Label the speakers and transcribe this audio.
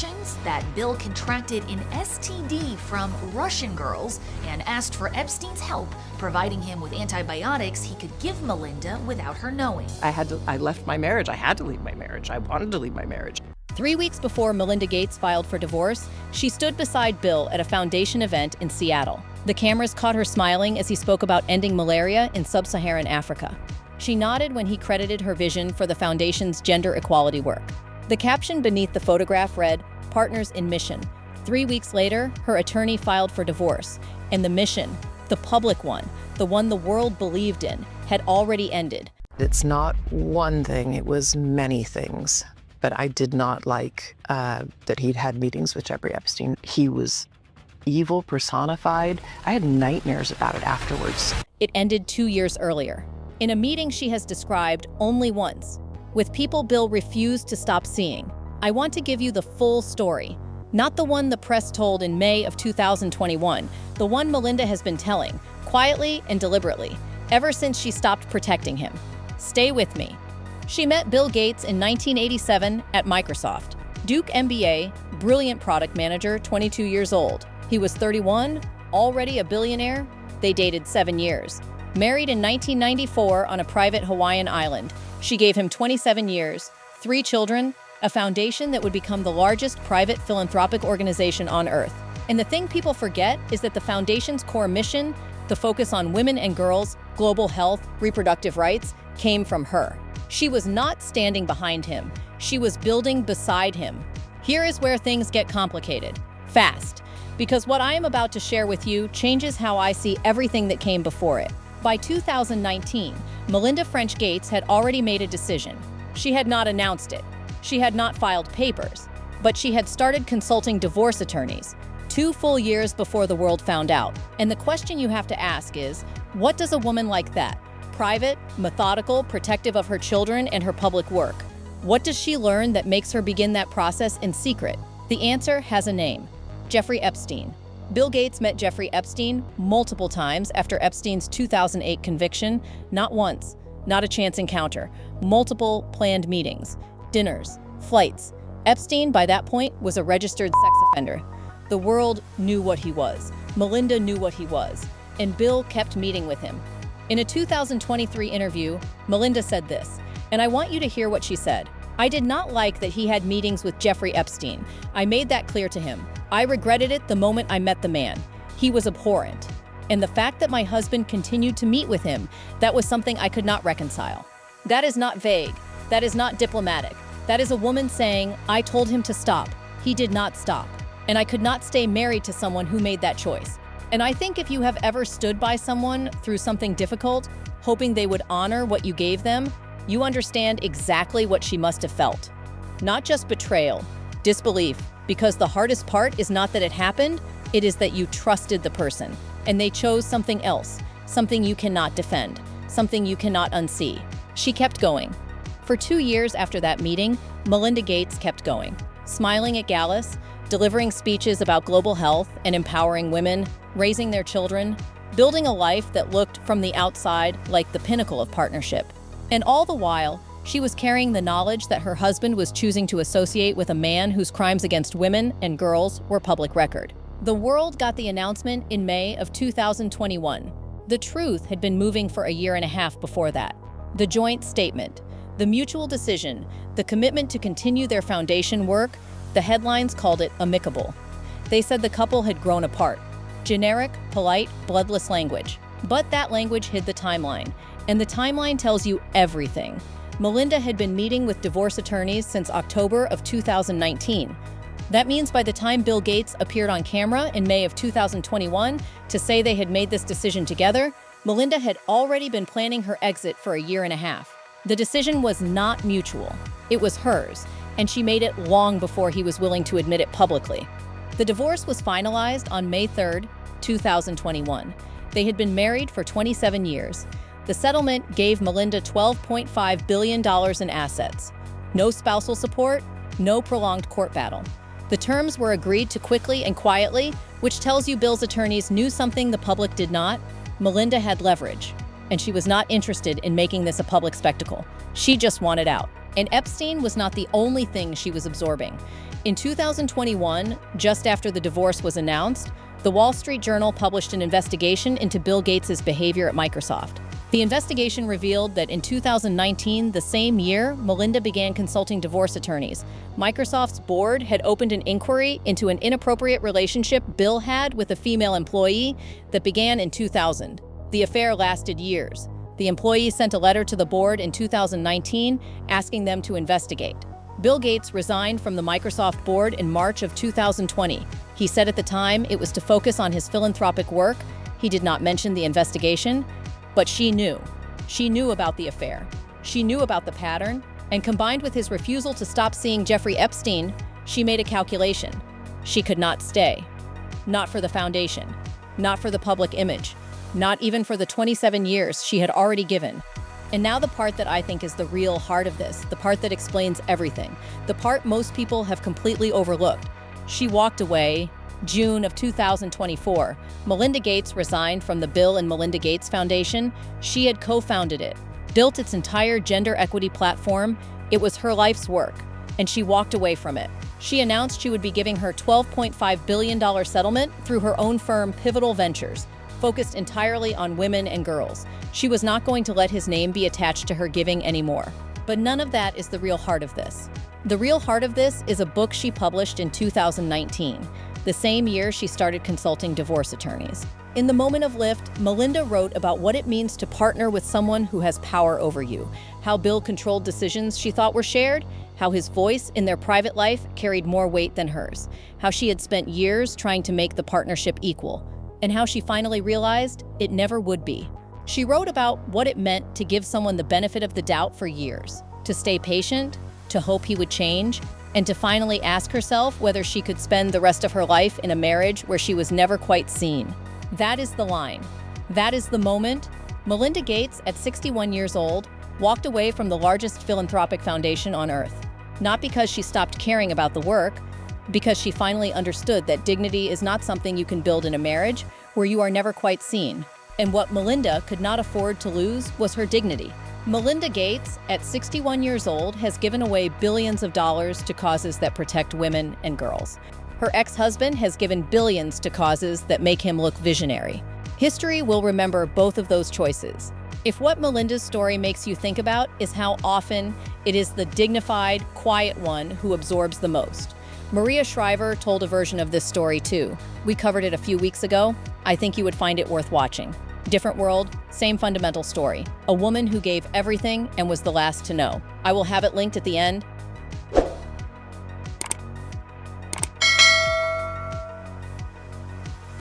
Speaker 1: allegations that Bill contracted an STD from Russian girls and asked for Epstein's help, providing him with antibiotics he could give Melinda without her knowing.
Speaker 2: I left my marriage. I had to leave my marriage. I wanted to leave my marriage.
Speaker 3: 3 weeks before Melinda Gates filed for divorce, she stood beside Bill at a foundation event in Seattle. The cameras caught her smiling as he spoke about ending malaria in sub-Saharan Africa. She nodded when he credited her vision for the foundation's gender equality work. The caption beneath the photograph read, "Partners in Mission." 3 weeks later, her attorney filed for divorce, and the mission, the public one, the one the world believed in, had already ended.
Speaker 2: It's not one thing, it was many things. But I did not like that he'd had meetings with Jeffrey Epstein. He was evil personified. I had nightmares about it afterwards.
Speaker 3: It ended 2 years earlier, in a meeting she has described only once, with people Bill refused to stop seeing. I want to give you the full story, not the one the press told in May of 2021, the one Melinda has been telling, quietly and deliberately, ever since she stopped protecting him. Stay with me. She met Bill Gates in 1987 at Microsoft. Duke MBA, brilliant product manager, 22 years old. He was 31, already a billionaire. They dated 7 years. Married in 1994 on a private Hawaiian island. She gave him 27 years, 3 children, a foundation that would become the largest private philanthropic organization on Earth. And the thing people forget is that the foundation's core mission, the focus on women and girls, global health, reproductive rights, came from her. She was not standing behind him. She was building beside him. Here is where things get complicated. Fast. Because what I am about to share with you changes how I see everything that came before it. By 2019, Melinda French Gates had already made a decision. She had not announced it. She had not filed papers. But she had started consulting divorce attorneys 2 full years before the world found out. And the question you have to ask is, what does a woman like that, private, methodical, protective of her children and her public work, what does she learn that makes her begin that process in secret? The answer has a name: Jeffrey Epstein. Bill Gates met Jeffrey Epstein multiple times after Epstein's 2008 conviction, not once, not a chance encounter, multiple planned meetings, dinners, flights. Epstein, by that point, was a registered sex offender. The world knew what he was. Melinda knew what he was. And Bill kept meeting with him. In a 2023 interview, Melinda said this, and I want you to hear what she said. "I did not like that he had meetings with Jeffrey Epstein. I made that clear to him. I regretted it the moment I met the man. He was abhorrent. And the fact that my husband continued to meet with him, that was something I could not reconcile." That is not vague. That is not diplomatic. That is a woman saying, I told him to stop. He did not stop. And I could not stay married to someone who made that choice. And I think if you have ever stood by someone through something difficult, hoping they would honor what you gave them, you understand exactly what she must have felt. Not just betrayal, disbelief, because the hardest part is not that it happened, it is that you trusted the person, and they chose something else, something you cannot defend, something you cannot unsee. She kept going. For 2 years after that meeting, Melinda Gates kept going, smiling at galas, delivering speeches about global health and empowering women, raising their children, building a life that looked from the outside like the pinnacle of partnership. And all the while, she was carrying the knowledge that her husband was choosing to associate with a man whose crimes against women and girls were public record. The world got the announcement in May of 2021. The truth had been moving for a year and a half before that. The joint statement, the mutual decision, the commitment to continue their foundation work, the headlines called it amicable. They said the couple had grown apart. Generic, polite, bloodless language. But that language hid the timeline, and the timeline tells you everything. Melinda had been meeting with divorce attorneys since October of 2019. That means by the time Bill Gates appeared on camera in May of 2021 to say they had made this decision together, Melinda had already been planning her exit for a year and a half. The decision was not mutual. It was hers, and she made it long before he was willing to admit it publicly. The divorce was finalized on May 3, 2021. They had been married for 27 years. The settlement gave Melinda $12.5 billion in assets. No spousal support, no prolonged court battle. The terms were agreed to quickly and quietly, which tells you Bill's attorneys knew something the public did not. Melinda had leverage, and she was not interested in making this a public spectacle. She just wanted out. And Epstein was not the only thing she was absorbing. In 2021, just after the divorce was announced, the Wall Street Journal published an investigation into Bill Gates' behavior at Microsoft. The investigation revealed that in 2019, the same year, Melinda began consulting divorce attorneys. Microsoft's board had opened an inquiry into an inappropriate relationship Bill had with a female employee that began in 2000. The affair lasted years. The employee sent a letter to the board in 2019 asking them to investigate. Bill Gates resigned from the Microsoft board in March of 2020. He said at the time it was to focus on his philanthropic work. He did not mention the investigation, but she knew. She knew about the affair. She knew about the pattern, and combined with his refusal to stop seeing Jeffrey Epstein, she made a calculation. She could not stay. Not for the foundation. Not for the public image. Not even for the 27 years she had already given. And now the part that I think is the real heart of this, the part that explains everything, the part most people have completely overlooked. She walked away June of 2024. Melinda Gates resigned from the Bill and Melinda Gates Foundation. She had co-founded it, built its entire gender equity platform. It was her life's work, and she walked away from it. She announced she would be giving her $12.5 billion settlement through her own firm, Pivotal Ventures, focused entirely on women and girls. She was not going to let his name be attached to her giving anymore. But none of that is the real heart of this. The real heart of this is a book she published in 2019, the same year she started consulting divorce attorneys. In the moment of lift, Melinda wrote about what it means to partner with someone who has power over you, how Bill controlled decisions she thought were shared, how his voice in their private life carried more weight than hers, how she had spent years trying to make the partnership equal, and how she finally realized it never would be. She wrote about what it meant to give someone the benefit of the doubt for years, to stay patient, to hope he would change, and to finally ask herself whether she could spend the rest of her life in a marriage where she was never quite seen. That is the line. That is the moment. Melinda Gates, at 61 years old, walked away from the largest philanthropic foundation on earth. Not because she stopped caring about the work, because she finally understood that dignity is not something you can build in a marriage where you are never quite seen. And what Melinda could not afford to lose was her dignity. Melinda Gates, at 61 years old, has given away billions of dollars to causes that protect women and girls. Her ex-husband has given billions to causes that make him look visionary. History will remember both of those choices. If what Melinda's story makes you think about is how often it is the dignified, quiet one who absorbs the most. Maria Shriver told a version of this story too. We covered it a few weeks ago. I think you would find it worth watching. Different world, same fundamental story. A woman who gave everything and was the last to know. I will have it linked at the end.